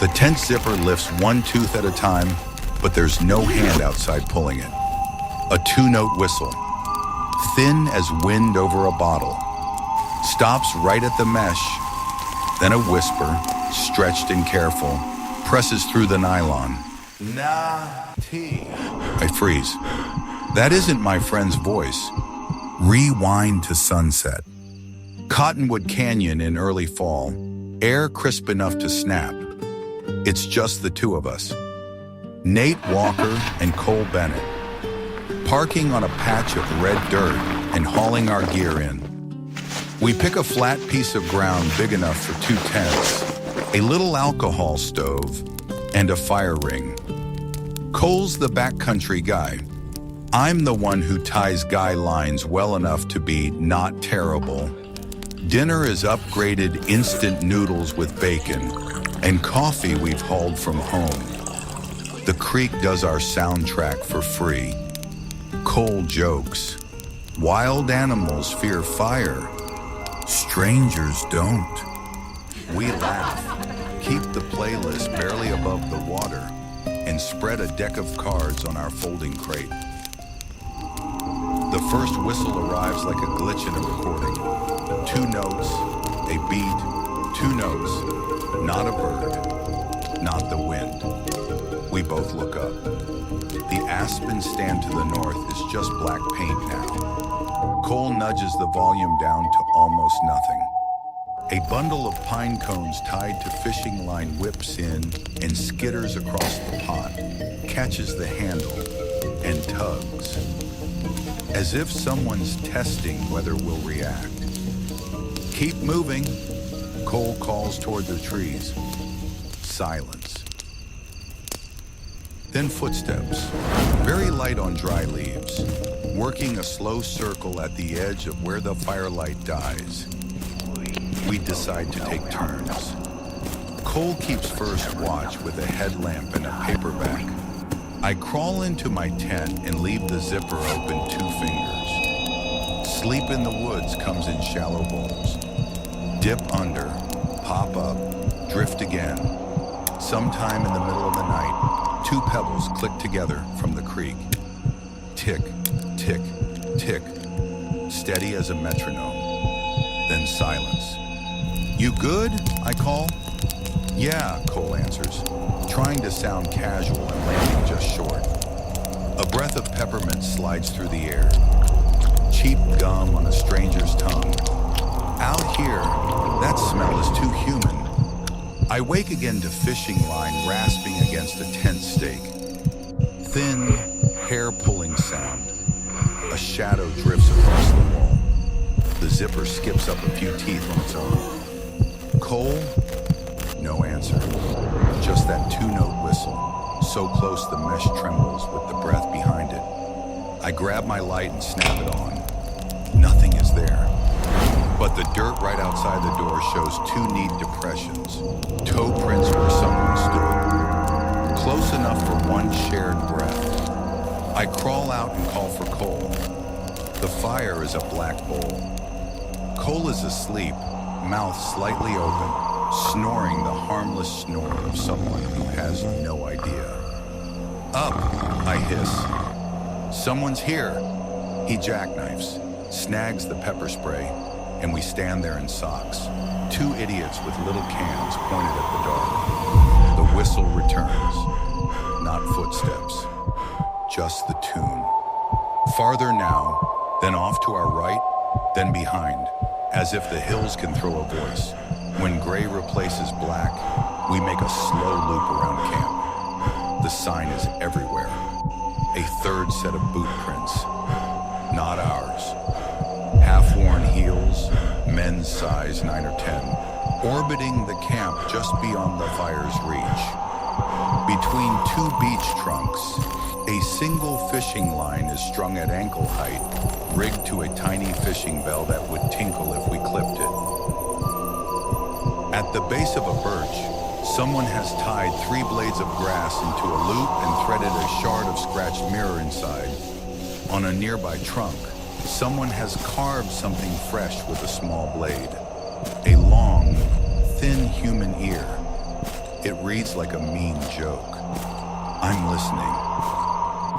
The tent zipper lifts one tooth at a time, but there's no hand outside pulling it. A two-note whistle, thin as wind over a bottle, stops right at the mesh. Then a whisper, stretched and careful, presses through the nylon. Na-tea. I freeze. That isn't my friend's voice. Rewind to sunset. Cottonwood Canyon in early fall, air crisp enough to snap. It's just the two of us. Nate Walker and Cole Bennett, parking on a patch of red dirt and hauling our gear in. We pick a flat piece of ground big enough for two tents, a little alcohol stove, and a fire ring. Cole's the backcountry guy. I'm the one who ties guy lines well enough to be not terrible. Dinner is upgraded instant noodles with bacon and coffee we've hauled from home. The creek does our soundtrack for free. Cole jokes. Wild animals fear fire. Strangers don't. We laugh, keep the playlist barely above the water, and spread a deck of cards on our folding crate. The first whistle arrives like a glitch in a recording. 2 notes, a beat, 2 notes, not a bird, not the wind. We both look up. The aspen stand to the north is just black paint now. Cole nudges the volume down to almost nothing. A bundle of pine cones tied to fishing line whips in and skitters across the pot, catches the handle, and tugs. As if someone's testing whether we'll react. Keep moving, Cole calls toward the trees. Silence. Then footsteps, very light on dry leaves, working a slow circle at the edge of where the firelight dies. We decide to take turns. Cole keeps first watch with a headlamp and a paperback. I crawl into my tent and leave the zipper open 2 fingers. Sleep in the woods comes in shallow bowls. Dip under, pop up, drift again. Sometime in the middle of the night, 2 pebbles click together from the creek. Tick, tick, tick, steady as a metronome. Then silence. You good? I call. Yeah, Cole answers, trying to sound casual and landing just short. A breath of peppermint slides through the air. Cheap gum on a stranger's tongue. Out here, that smell is too human. I wake again to fishing line rasping against a tent stake. Thin, hair-pulling sound. A shadow drifts across the wall. The zipper skips up a few teeth on its own. Cole? No answer. Just that 2-note whistle, so close the mesh trembles with the breath behind it. I grab my light and snap it on. Nothing is there. But the dirt right outside the door shows 2 neat depressions, toe prints where someone stood. Close enough for one shared breath. I crawl out and call for Cole. The fire is a black bowl. Cole is asleep, mouth slightly open, snoring the harmless snore of someone who has no idea. Up, I hiss. Someone's here. He jackknifes, snags the pepper spray, and we stand there in socks. 2 idiots with little cans pointed at the dark. The whistle returns. Not footsteps, just the tune. Farther now, then off to our right, then behind, as if the hills can throw a voice. When gray replaces black, we make a slow loop around camp. The sign is everywhere. A 3rd set of boot prints. Not ours. Half-worn heels, men's size 9 or 10, orbiting the camp just beyond the fire's reach. Between 2 beach trunks, a single fishing line is strung at ankle height, rigged to a tiny fishing bell that would tinkle if we clipped it. At the base of a birch, someone has tied 3 blades of grass into a loop and threaded a shard of scratched mirror inside. On a nearby trunk, someone has carved something fresh with a small blade. A long, thin human ear. It reads like a mean joke. I'm listening.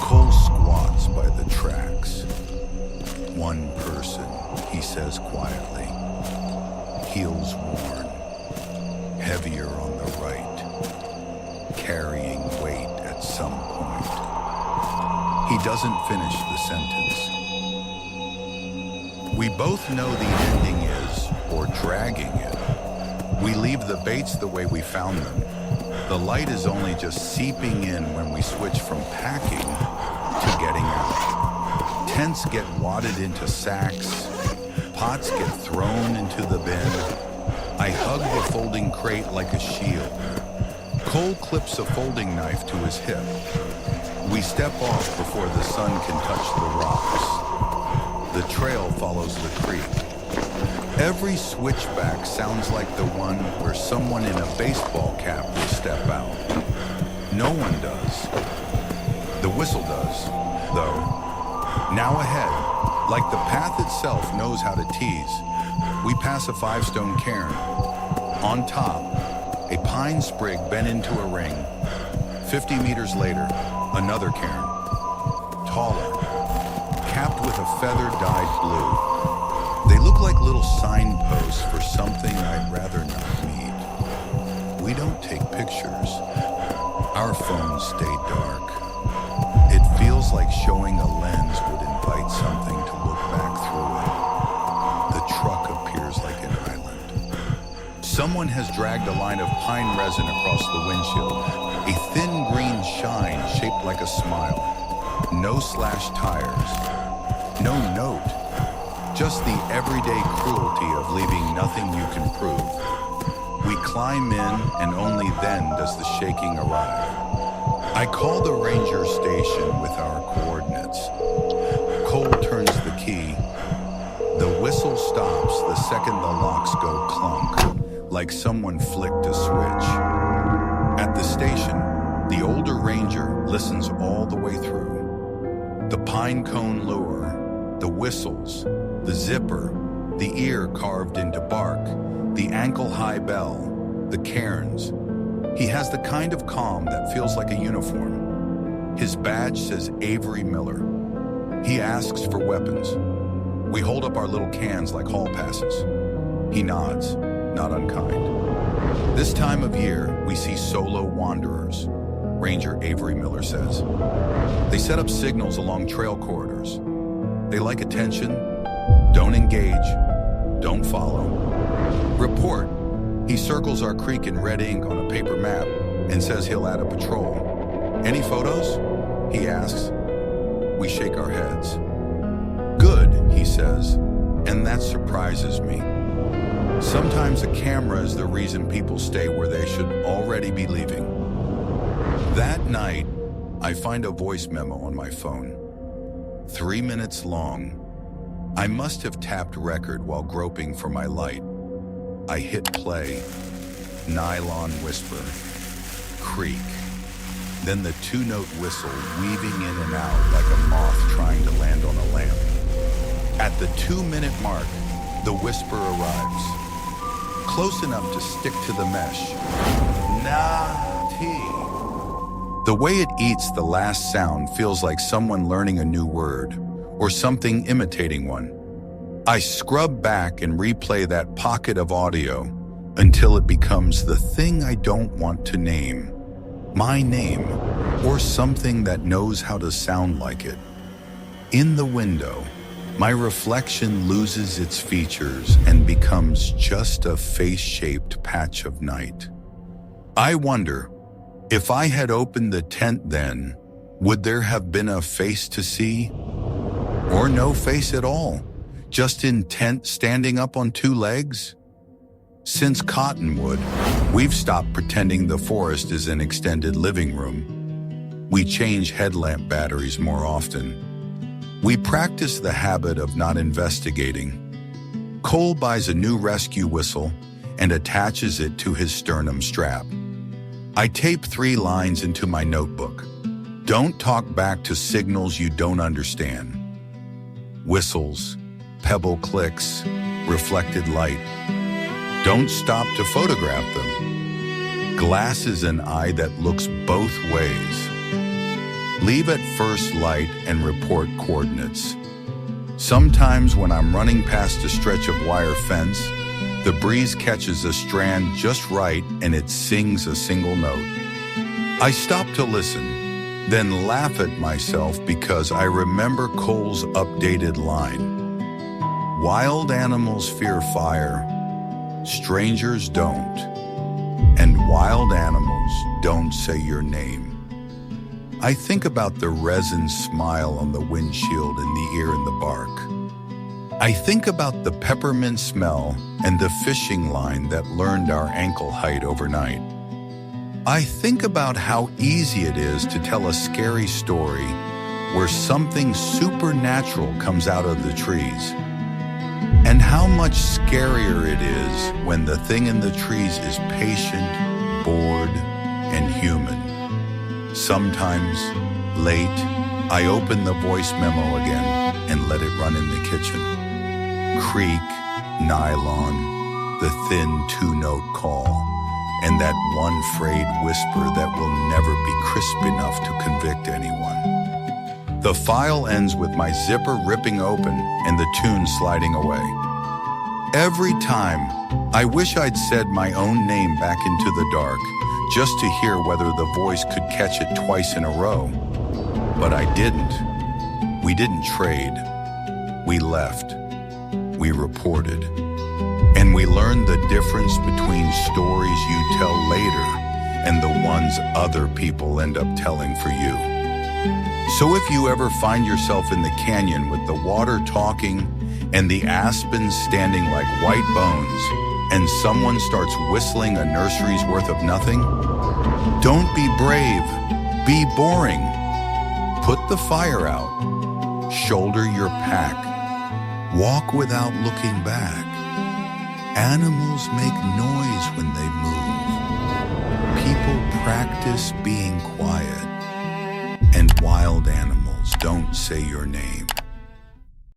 Cole squats by the tracks. One person, he says quietly. Heels worn. Heavier on the right. Carrying weight at some point. He doesn't finish the sentence. We both know the ending is, or dragging it. We leave the baits the way we found them. The light is only just seeping in when we switch from packing to getting out. Tents get wadded into sacks. Pots get thrown into the bin. I hug the folding crate like a shield. Cole clips a folding knife to his hip. We step off before the sun can touch the rocks. The trail follows the creek. Every switchback sounds like the one where someone in a baseball cap will step out. No one does. The whistle does, though. Now ahead, like the path itself knows how to tease, we pass a 5-stone cairn. On top, a pine sprig bent into a ring. 50 meters later, another cairn. Taller, capped with a feather dyed blue. They look like little signposts for something I'd rather not meet. We don't take pictures. Our phones stay dark. It feels like showing a lens would invite something to look back through it. The truck appears like an island. Someone has dragged a line of pine resin across the windshield, a thin green shine shaped like a smile. No slashed tires. No note. Just the everyday cruelty of leaving nothing you can prove. We climb in, and only then does the shaking arrive. I call the ranger station with our coordinates. Cole turns the key. The whistle stops the second the locks go clunk, like someone flicked a switch. At the station, the older ranger listens all the way through. The pinecone lure, the whistles, the zipper, the ear carved into bark, the ankle-high bell, the cairns. He has the kind of calm that feels like a uniform. His badge says Avery Miller. He asks for weapons. We hold up our little cans like hall passes. He nods, not unkind. This time of year, we see solo wanderers, Ranger Avery Miller says. They set up signals along trail corridors. They like attention. Don't engage. Don't follow. Report. He circles our creek in red ink on a paper map and says he'll add a patrol. Any photos? He asks. We shake our heads. Good, he says, and that surprises me. Sometimes a camera is the reason people stay where they should already be leaving. That night, I find a voice memo on my phone. 3 minutes long. I must have tapped record while groping for my light. I hit play. Nylon whisper. Creak. Then the 2-note whistle weaving in and out like a moth trying to land on a lamp. At the 2-minute mark, the whisper arrives. Close enough to stick to the mesh. Na-tea. The way it eats the last sound feels like someone learning a new word, or something imitating one. I scrub back and replay that pocket of audio until it becomes the thing I don't want to name. My name, or something that knows how to sound like it. In the window, my reflection loses its features and becomes just a face-shaped patch of night. I wonder, if I had opened the tent then, would there have been a face to see? Or no face at all, just intent standing up on 2 legs? Since Cottonwood, we've stopped pretending the forest is an extended living room. We change headlamp batteries more often. We practice the habit of not investigating. Cole buys a new rescue whistle and attaches it to his sternum strap. I tape 3 lines into my notebook. Don't talk back to signals you don't understand. Whistles, pebble clicks, reflected light. Don't stop to photograph them. Glass is an eye that looks both ways. Leave at first light and report coordinates. Sometimes when I'm running past a stretch of wire fence, the breeze catches a strand just right and it sings a single note. I stop to listen, then laugh at myself because I remember Cole's updated line. Wild animals fear fire, strangers don't, and wild animals don't say your name. I think about the resin smile on the windshield and the ear in the bark. I think about the peppermint smell and the fishing line that learned our ankle height overnight. I think about how easy it is to tell a scary story where something supernatural comes out of the trees, and how much scarier it is when the thing in the trees is patient, bored, and human. Sometimes, late, I open the voice memo again and let it run in the kitchen. Creak, nylon, the thin two-note call, and that one frayed whisper that will never be crisp enough to convict anyone. The file ends with my zipper ripping open and the tune sliding away. Every time, I wish I'd said my own name back into the dark, just to hear whether the voice could catch it twice in a row. But I didn't. We didn't trade. We left. We reported. And we learned the difference between stories you tell later and the ones other people end up telling for you. So if you ever find yourself in the canyon with the water talking and the aspens standing like white bones, and someone starts whistling a nursery's worth of nothing, don't be brave, be boring. Put the fire out, shoulder your pack, walk without looking back. Animals make noise when they move. People practice being quiet, and wild animals don't say your name.